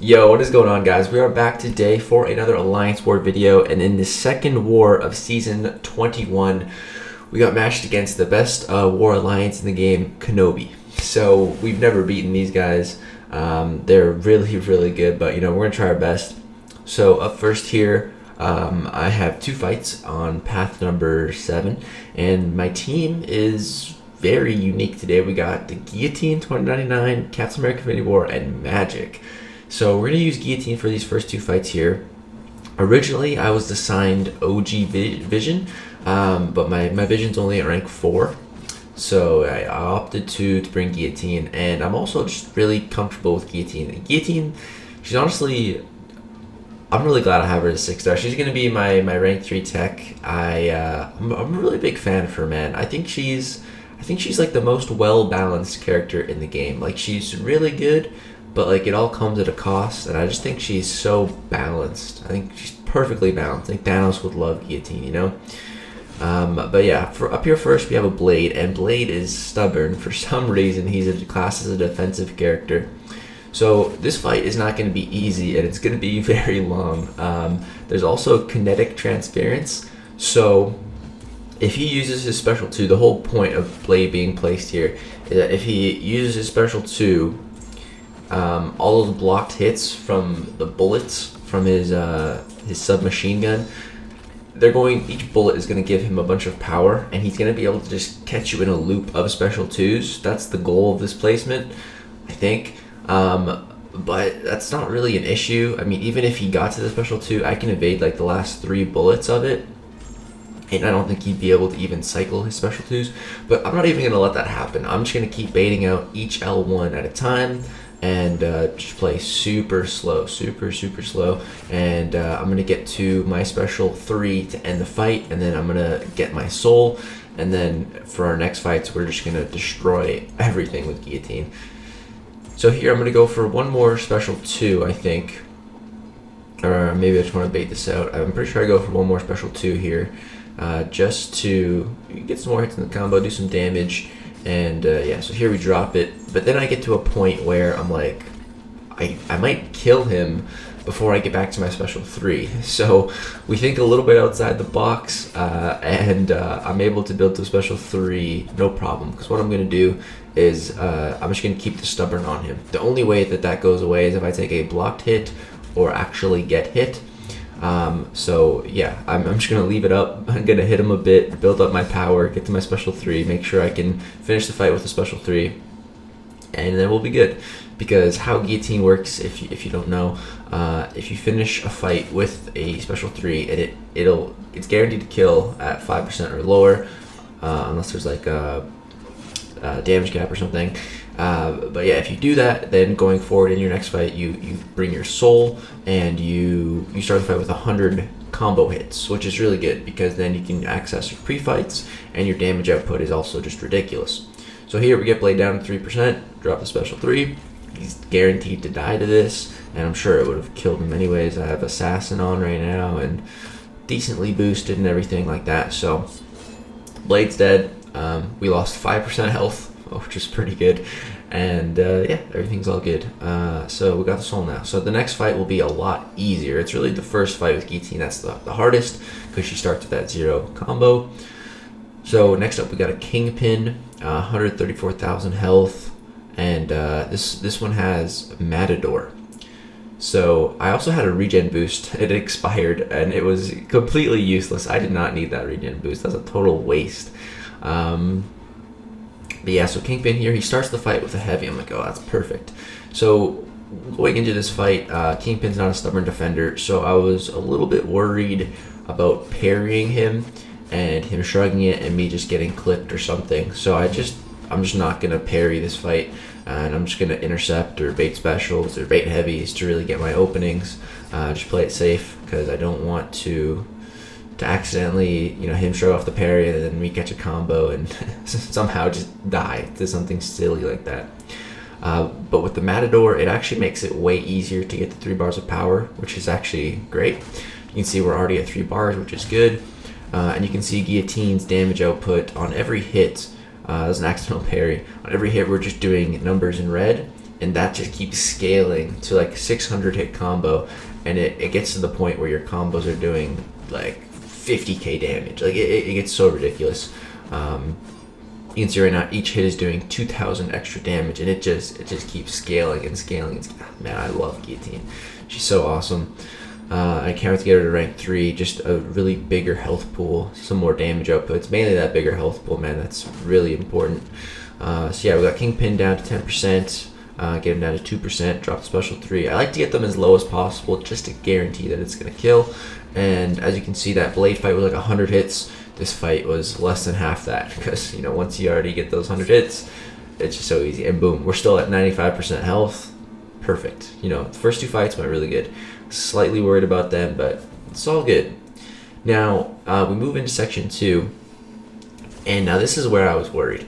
Yo, what is going on, guys? We are back today for another Alliance War video, and in the second war of Season 21, we got matched against the best war alliance in the game, KenOB. So, we've never beaten these guys. They're really, really good, but, we're going to try our best. So, up first here, I have two fights on path number 7, and my team is very unique today. We got the Guilly2099, Captain America Infinity War, and Magik. So we're going to use Guillotine for these first two fights here. Originally, I was assigned OG Vision, but my Vision's only at rank 4. So I opted to bring Guillotine, and I'm also just really comfortable with Guillotine. Guillotine, she's honestly, I'm really glad I have her as a 6-star. She's going to be my rank 3 tech. I'm a really big fan of her, man. I think she's like the most well-balanced character in the game. Like, she's really good, but like it all comes at a cost, and I just think she's so balanced. I think she's perfectly balanced. I think Thanos would love Guillotine, But yeah, for up here first we have a Blade, and Blade is stubborn for some reason. He's classed as a defensive character. So this fight is not going to be easy, and it's going to be very long. There's also kinetic transference, so if he uses his special 2, the whole point of Blade being placed here is that if he uses his special 2, all those blocked hits from the bullets from his submachine gun, each bullet is going to give him a bunch of power, and he's going to be able to just catch you in a loop of special 2s. That's the goal of this placement, I think. But that's not really an issue. I mean, even if he got to the special 2, I can evade like the last 3 bullets of it, and I don't think he'd be able to even cycle his special 2s. But I'm not even going to let that happen. I'm just going to keep baiting out each L1 at a time, and just play super slow, super slow, and I'm gonna get to my special 3 to end the fight, and then I'm gonna get my soul, and then for our next fights we're just gonna destroy everything with Guillotine. So here I'm gonna go for one more special 2, I think, or maybe I just want to bait this out. I'm pretty sure I go for one more special 2 here, just to get some more hits in the combo, do some damage. And yeah, so here we drop it, but then I get to a point where I'm like, I might kill him before I get back to my special 3. So we think a little bit outside the box, and I'm able to build to a special 3 no problem, because what I'm going to do is I'm just going to keep the stubborn on him. The only way that goes away is if I take a blocked hit or actually get hit. So yeah, I'm just gonna leave it up. I'm gonna hit him a bit, build up my power, get to my special 3, make sure I can finish the fight with a special 3, and then we'll be good. Because how Guillotine works, if you don't know, if you finish a fight with a special 3, and it's guaranteed to kill at 5% or lower, unless there's like a damage cap or something. But yeah, if you do that, then going forward in your next fight, you bring your soul, and you start the fight with 100 combo hits, which is really good, because then you can access your pre-fights, and your damage output is also just ridiculous. So here we get Blade down to 3%, drop the special 3. He's guaranteed to die to this, and I'm sure it would have killed him anyways. I have Assassin on right now, and decently boosted and everything like that. So Blade's dead. We lost 5% health, which is pretty good, and yeah, everything's all good. So we got the soul now. So the next fight will be a lot easier. It's really the first fight with Guillotine that's the hardest, because she starts with that 0 combo. So next up we got a Kingpin, 134,000 health, and this one has Matador. So I also had a regen boost. It expired, and it was completely useless. I did not need that regen boost. That's a total waste. But yeah, so Kingpin here, he starts the fight with a heavy. I'm like, oh, that's perfect. So going into this fight, Kingpin's not a stubborn defender, so I was a little bit worried about parrying him and him shrugging it and me just getting clipped or something. So I'm just not gonna parry this fight, and I'm just gonna intercept or bait specials or bait heavies to really get my openings. Just play it safe, because I don't want to accidentally, him show off the parry and then me catch a combo and somehow just die to something silly like that. But with the Matador, it actually makes it way easier to get the 3 bars of power, which is actually great. You can see we're already at 3 bars, which is good. And you can see Guillotine's damage output on every hit. There's an accidental parry. On every hit, we're just doing numbers in red, and that just keeps scaling to like 600 hit combo, and it gets to the point where your combos are doing like 50k damage. Like it gets so ridiculous. You can see right now each hit is doing 2,000 extra damage, and it just keeps scaling and scaling. Man, I love Guillotine. She's so awesome. I can't wait to get her to rank 3. Just a really bigger health pool, some more damage output. It's mainly that bigger health pool, man. That's really important. So yeah, we got Kingpin down to 10%. Get him down to 2%. Drop the special 3. I like to get them as low as possible, just to guarantee that it's gonna kill. And as you can see, that blade fight was like 100 hits. This fight was less than half that, because you know, once you already get those 100 hits, it's just so easy. And boom, we're still at 95% health. Perfect. You know, the first 2 fights went really good. Slightly worried about them, but it's all good. Now we move into section 2, and now this is where I was worried.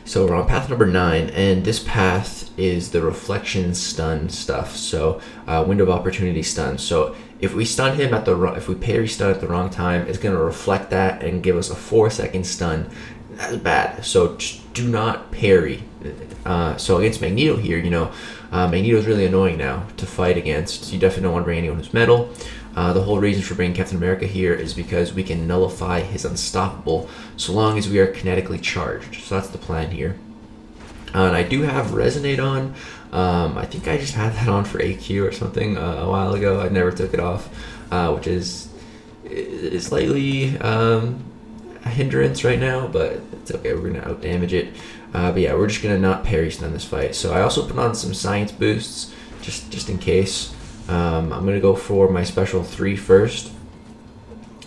So we're on path number 9, and this path is the reflection stun stuff. So window of opportunity stun. So if we stun him if we parry stun at the wrong time, it's gonna reflect that and give us a 4-second stun. That's bad. So just do not parry. So against Magneto here, you know, Magneto is really annoying now to fight against. You definitely don't want to bring anyone who's metal. The whole reason for bringing Captain America here is because we can nullify his unstoppable so long as we are kinetically charged. So that's the plan here. And I do have Resonate on. I think I just had that on for AQ or something a while ago. I never took it off, which is slightly a hindrance right now, but it's okay. We're gonna out damage it. But yeah, we're just gonna not parry stun this fight. So I also put on some science boosts just in case. I'm gonna go for my special 3 first,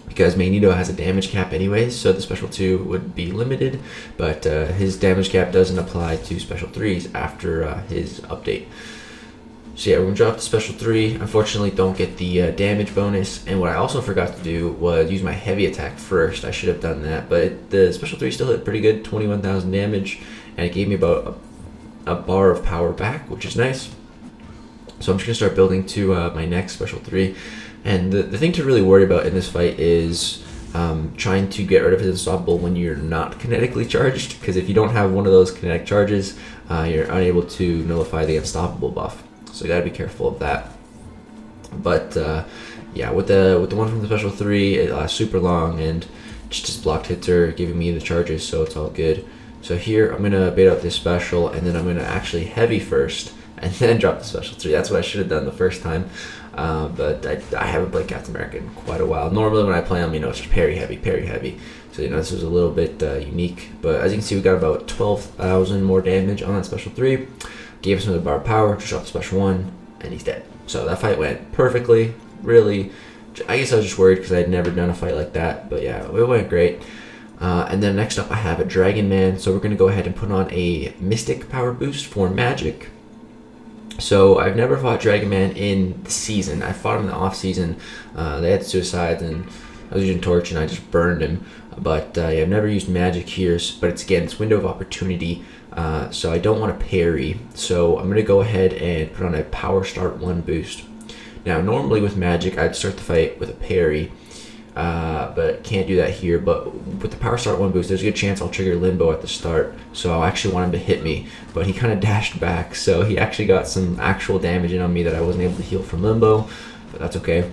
because Magneto has a damage cap anyways, so the special 2 would be limited, but his damage cap doesn't apply to special 3s after his update. So yeah, we're gonna drop the special 3. Unfortunately, don't get the damage bonus. And what I also forgot to do was use my heavy attack first. I should have done that, but the special 3 still hit pretty good, 21,000 damage, and it gave me about a bar of power back, which is nice. So I'm just gonna start building to my next special 3. And the thing to really worry about in this fight is trying to get rid of his unstoppable when you're not kinetically charged, because if you don't have one of those kinetic charges, you're unable to nullify the unstoppable buff. So you gotta be careful of that. But yeah, with the one from the special 3, it lasts super long, and just blocked hits are giving me the charges, so it's all good. So here I'm gonna bait out this special, and then I'm gonna actually heavy first, and then drop the special 3. That's what I should have done the first time. But I haven't played Captain America in quite a while. Normally when I play him, you know, it's just parry heavy. So, you know, this was a little bit unique. But as you can see, we got about 12,000 more damage on that special 3. Gave us another bar of power, just dropped the special 1, and he's dead. So that fight went perfectly, really. I guess I was just worried because I had never done a fight like that. But yeah, it went great. And then next up I have a Dragonman. So we're going to go ahead and put on a Mystic power boost for Magik. So I've never fought Dragonman in the season. I fought him in the off season. They had suicides, and I was using Torch, and I just burned him. But yeah, I've never used Magik here. But it's window of opportunity. So I don't want to parry. So I'm gonna go ahead and put on a Power Start 1 boost. Now normally with Magik, I'd start the fight with a parry, but can't do that here. But with the Power Start 1 boost, there's a good chance I'll trigger Limbo at the start. So I'll actually want him to hit me, but he kind of dashed back, so he actually got some actual damage in on me that I wasn't able to heal from Limbo, but that's okay.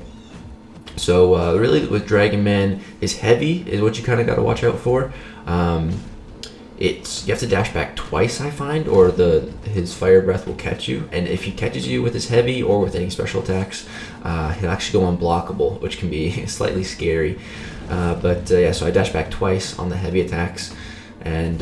So really with Dragonman, his heavy is what you kind of got to watch out for. You have to dash back twice, I find, or his fire breath will catch you. And if he catches you with his heavy or with any special attacks, he'll actually go unblockable, which can be slightly scary. Yeah, so I dash back twice on the heavy attacks, and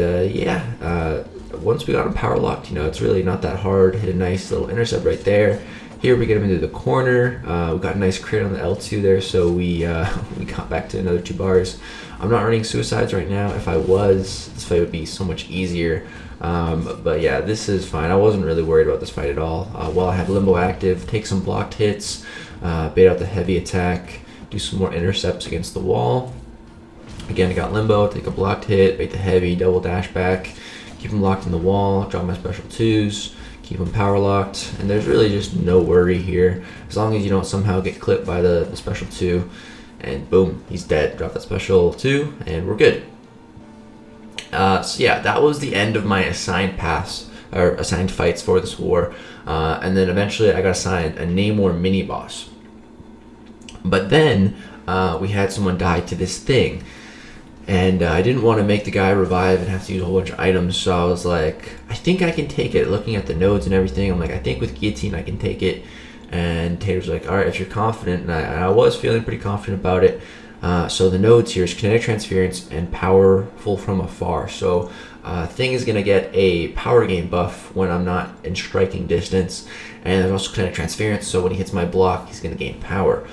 once we got him power locked, you know, it's really not that hard. Hit a nice little intercept right there. Here we get him into the corner. We got a nice crit on the L2 there, so we got back to another 2 bars. I'm not running suicides right now. If I was, this fight would be so much easier. But yeah, this is fine. I wasn't really worried about this fight at all. While I have Limbo active, take some blocked hits, bait out the heavy attack, do some more intercepts against the wall. Again, I got Limbo, take a blocked hit, bait the heavy, double dash back, keep him locked in the wall, drop my special 2s, keep him power locked, and there's really just no worry here. As long as you don't somehow get clipped by the special 2, and boom, he's dead. Drop that special 2, and we're good. So yeah, that was the end of my assigned paths or assigned fights for this war, and then eventually I got assigned a Namor mini boss. But then we had someone die to this thing, and I didn't want to make the guy revive and have to use a whole bunch of items, so I was like, I think I can take it. Looking at the nodes and everything, I'm like, I think with Guillotine I can take it. And Tater's like, all right, if you're confident, and I was feeling pretty confident about it. So the nodes here is kinetic transference and powerful from afar. So thing is going to get a power gain buff when I'm not in striking distance, and there's also kinetic transference, so when he hits my block, he's going to gain power.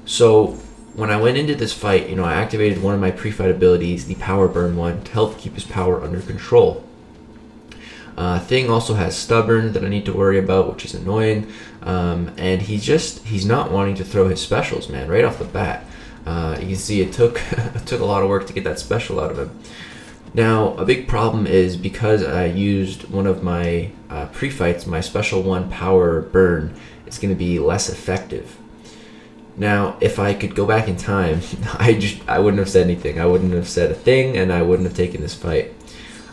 So when I went into this fight, I activated one of my pre-fight abilities, the power burn one, to help keep his power under control. Thing also has stubborn that I need to worry about, which is annoying, and he's not wanting to throw his specials, man, right off the bat. You can see it took a lot of work to get that special out of him. Now, a big problem is because I used one of my pre-fights, my special one power burn is going to be less effective. Now, if I could go back in time, I wouldn't have said anything. I wouldn't have said a thing, and I wouldn't have taken this fight.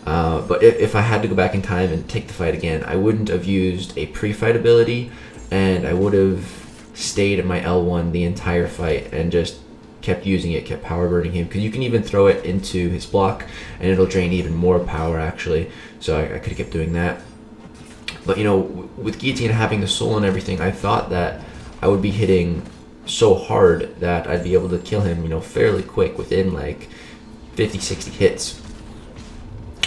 But if I had to go back in time and take the fight again, I wouldn't have used a pre-fight ability, and I would have stayed at my L1 the entire fight and just kept using it, kept power burning him, because you can even throw it into his block and it'll drain even more power, actually. So I could have kept doing that. But with Guillotine having the soul and everything, I thought that I would be hitting so hard that I'd be able to kill him fairly quick, within like 50-60 hits.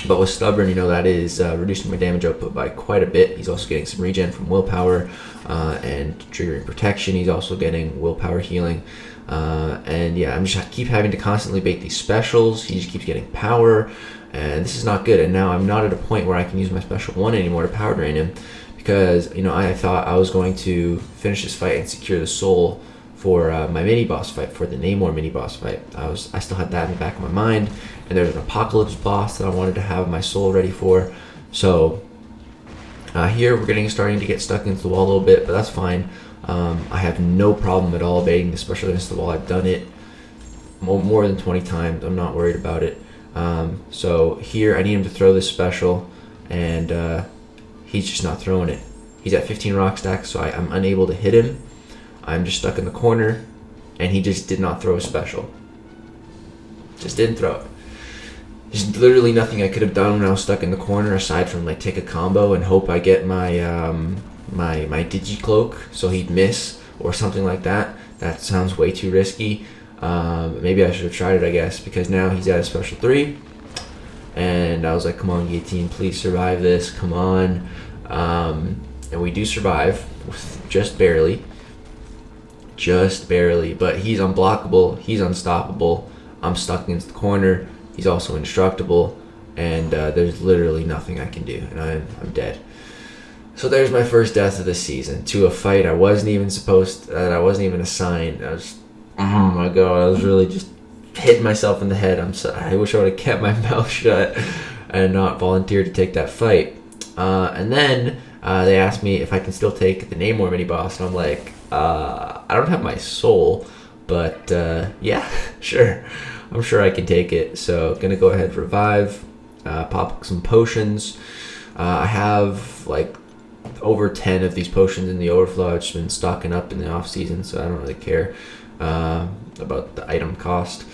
But with stubborn, that is reducing my damage output by quite a bit. He's also getting some regen from willpower and triggering protection. He's also getting willpower healing. And yeah, I keep having to constantly bait these specials. He just keeps getting power, and this is not good. And now I'm not at a point where I can use my special one anymore to power drain him, because I thought I was going to finish this fight and secure the soul for my mini boss fight, for the Namor mini boss fight. I still had that in the back of my mind, and there's an apocalypse boss that I wanted to have my soul ready for. So here we're starting to get stuck into the wall a little bit, but that's fine. I have no problem at all baiting the special against the wall. I've done it more than 20 times. I'm not worried about it. So here I need him to throw this special, and he's just not throwing it. He's at 15 rock stacks, so I'm unable to hit him. I'm just stuck in the corner, and he just did not throw a special. Just didn't throw it. There's literally nothing I could have done when I was stuck in the corner aside from take a combo and hope I get my my Digicloak so he'd miss or something like that. That sounds way too risky. Maybe I should have tried it, I guess, because now he's at a special 3, and I was like, come on, Guillotine, please survive this, come on. And we do survive, just barely, but he's unblockable, he's unstoppable. I'm stuck against the corner, he's also indestructible, and there's literally nothing I can do, and I'm dead. So there's my first death of the season, to a fight I wasn't even assigned. Oh my god, I was really just hitting myself in the head. I wish I would have kept my mouth shut and not volunteered to take that fight. And then they asked me if I can still take the Namor mini boss, and I'm like, I don't have my soul, but yeah, sure. I'm sure I can take it. So gonna go ahead, revive, pop some potions. I have over 10 of these potions in the overflow. I've just been stocking up in the off season, so I don't really care about the item cost.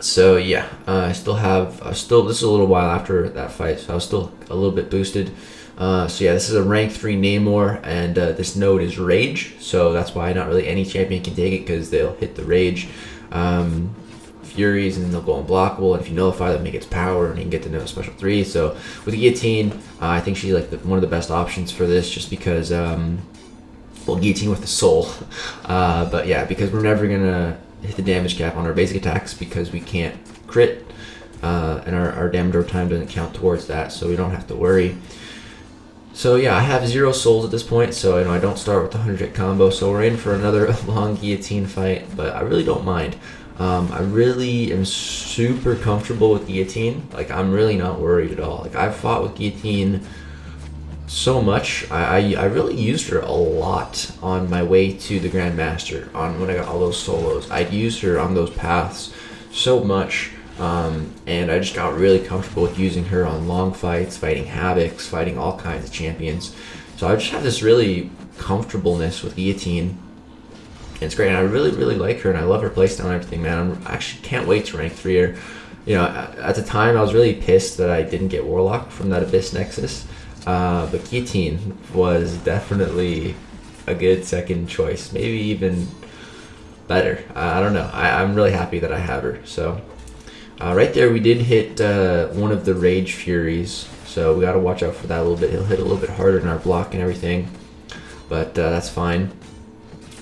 So yeah, this is a little while after that fight, so I was still a little bit boosted. So yeah, this is a rank 3 Namor, and this node is Rage, so that's why not really any champion can take it, because they'll hit the Rage Furies and they'll go unblockable, and if you nullify them, it gets power and you can get to know special 3. So with Guillotine, I think she's one of the best options for this, just because Guillotine with the soul. But yeah, because we're never gonna hit the damage cap on our basic attacks because we can't crit, and our damage over time doesn't count towards that, so we don't have to worry. So yeah, I have 0 souls at this point, so I don't start with the 100-hit combo, so we're in for another long Guillotine fight, but I really don't mind. I really am super comfortable with Guillotine. I'm really not worried at all. I've fought with Guillotine so much. I really used her a lot on my way to the Grandmaster, when I got all those solos. I'd used her on those paths so much, and I just got really comfortable with using her on long fights, fighting Havocs, fighting all kinds of champions. So I just have this really comfortableness with Guillotine. And it's great, and I really like her, and I love her playstyle and everything, man. I actually can't wait to rank 3 her. You know, at the time I was really pissed that I didn't get Warlock from that Abyss Nexus, but Guillotine was definitely a good second choice, maybe even better. I don't know. I'm really happy that I have her. So right there we did hit one of the Rage Furies, so we got to watch out for that a little bit. He'll hit a little bit harder in our block and everything, but that's fine.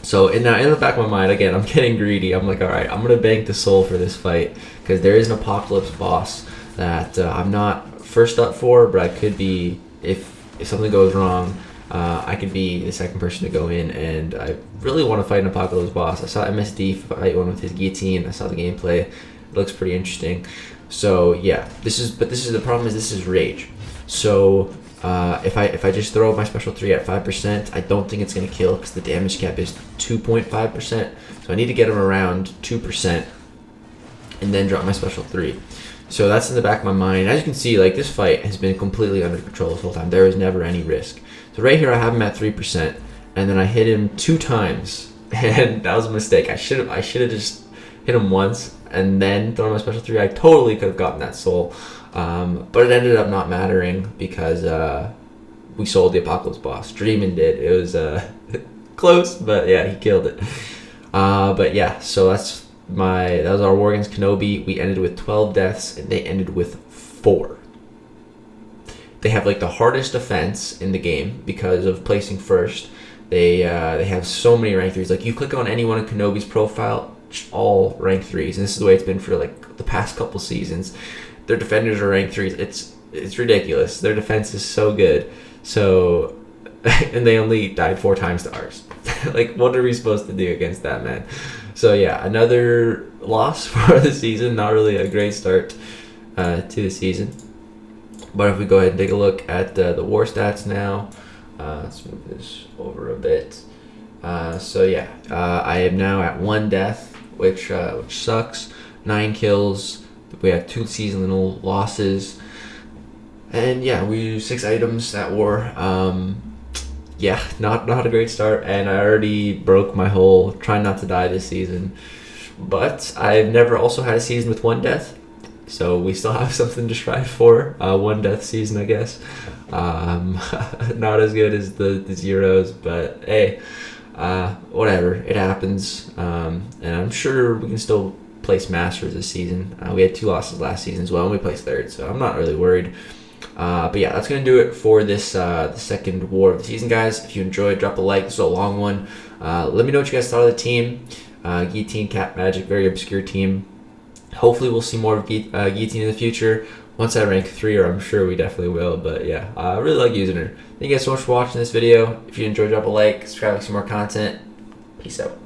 So in the back of my mind, again, I'm getting greedy. I'm like, all right, I'm gonna bank the soul for this fight because there is an Apocalypse boss that I'm not first up for, but I could be if something goes wrong. I could be the second person to go in, and I really want to fight an Apocalypse boss. I saw MSD fight one with his Guillotine. I saw the gameplay. It looks pretty interesting. So yeah, this is the problem is this is Rage. So if I just throw my special 3 at 5%, I don't think it's gonna kill because the damage cap is 2.5%. So I need to get him around 2% and then drop my special 3. So that's in the back of my mind. As you can see, like, this fight has been completely under control this whole time. There is never any risk. So right here I have him at 3%, and then I hit him 2 times, and that was a mistake. I should have just hit him once and then thrown my special 3. I totally could have gotten that soul, but it ended up not mattering because we sold the Apocalypse boss. Dreamin' did. It was close, but yeah, he killed it. But yeah, so that was our war against KenOB. We ended with 12 deaths, and they ended with 4. They have like the hardest defense in the game because of placing first. They have so many rank 3s. Like, you click on anyone in KenOB's profile, all rank 3s, and this is the way it's been for like the past couple seasons. Their defenders are rank 3s. It's ridiculous. Their defense is so good. So, and they only died 4 times to ours. Like, what are we supposed to do against that, man? So yeah, another loss for the season. Not really a great start to the season. But if we go ahead and take a look at the war stats now, let's move this over a bit. So yeah, I am now at 1 death, which sucks. 9 kills. We have 2 seasonal losses, and yeah, we used 6 items that war. Yeah, not a great start, and I already broke my whole try not to die this season. But I've never also had a season with 1 death. So we still have something to strive for. 1 death season, I guess. Not as good as the zeros, but hey, whatever. It happens. And I'm sure we can still place Masters this season. We had 2 losses last season as well, and we placed 3rd, so I'm not really worried. But yeah, that's going to do it for this the second war of the season, guys. If you enjoyed, drop a like. This is a long one. Let me know what you guys thought of the team. Guillotine, Cat, Magik, very obscure team. Hopefully we'll see more of Guillotine in the future. Once I rank 3, or I'm sure we definitely will. But yeah, I really like using her. Thank you guys so much for watching this video. If you enjoyed, drop a like, subscribe for some more content. Peace out.